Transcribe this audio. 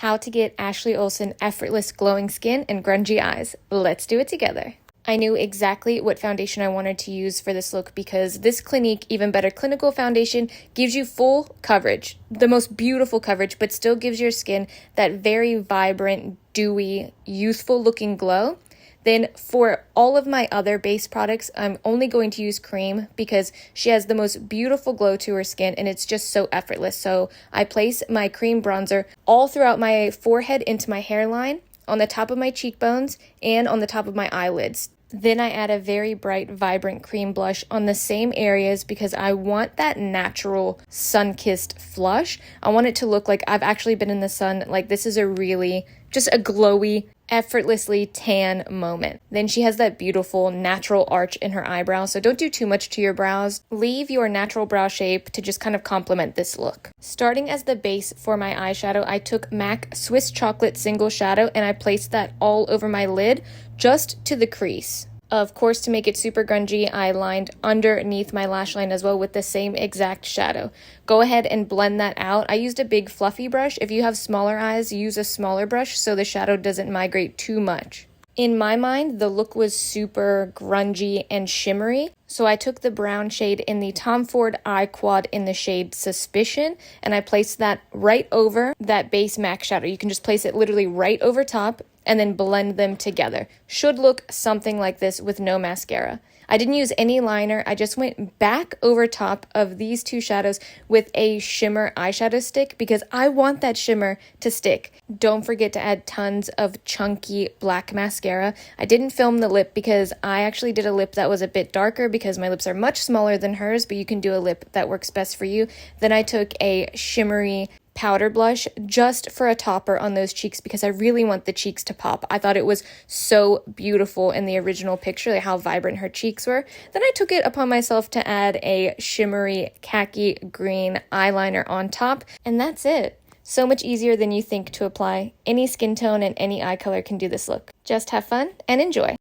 how to get Ashley Olsen effortless glowing skin and grungy eyes. Let's do it together. I knew exactly what foundation I wanted to use for this look because this Clinique Even Better Clinical Foundation gives you full coverage, the most beautiful coverage, but still gives your skin that very vibrant, dewy, youthful looking glow. Then for all of my other base products, I'm only going to use cream because she has the most beautiful glow to her skin and it's just so effortless. So I place my cream bronzer all throughout my forehead into my hairline, on the top of my cheekbones, and on the top of my eyelids. Then I add a very bright, vibrant cream blush on the same areas because I want that natural sun-kissed flush. I want it to look like I've actually been in the sun, like this is a really, just a glowy, effortlessly tan moment. Then she has that beautiful natural arch in her eyebrow, so don't do too much to your brows. Leave your natural brow shape to just kind of complement this look. Starting as the base for my eyeshadow, I took MAC Swiss Chocolate Single Shadow and I placed that all over my lid, just to the crease. Of course, to make it super grungy, I lined underneath my lash line as well with the same exact shadow. Go ahead and blend that out. I used a big fluffy brush. If you have smaller eyes, use a smaller brush so the shadow doesn't migrate too much. In my mind, the look was super grungy and shimmery, so I took the brown shade in the Tom Ford Eye Quad in the shade Suspicion, and I placed that right over that base MAC shadow. You can just place it literally right over top and then blend them together. Should look something like this with no mascara. I didn't use any liner. I just went back over top of these two shadows with a shimmer eyeshadow stick because I want that shimmer to stick. Don't forget to add tons of chunky black mascara. I didn't film the lip because I actually did a lip that was a bit darker because my lips are much smaller than hers, but you can do a lip that works best for you. Then I took a shimmery powder blush just for a topper on those cheeks because I really want the cheeks to pop. I thought it was so beautiful in the original picture, like how vibrant her cheeks were. Then I took it upon myself to add a shimmery khaki green eyeliner on top, and that's it. So much easier than you think to apply. Any skin tone and any eye color can do this look. Just have fun and enjoy.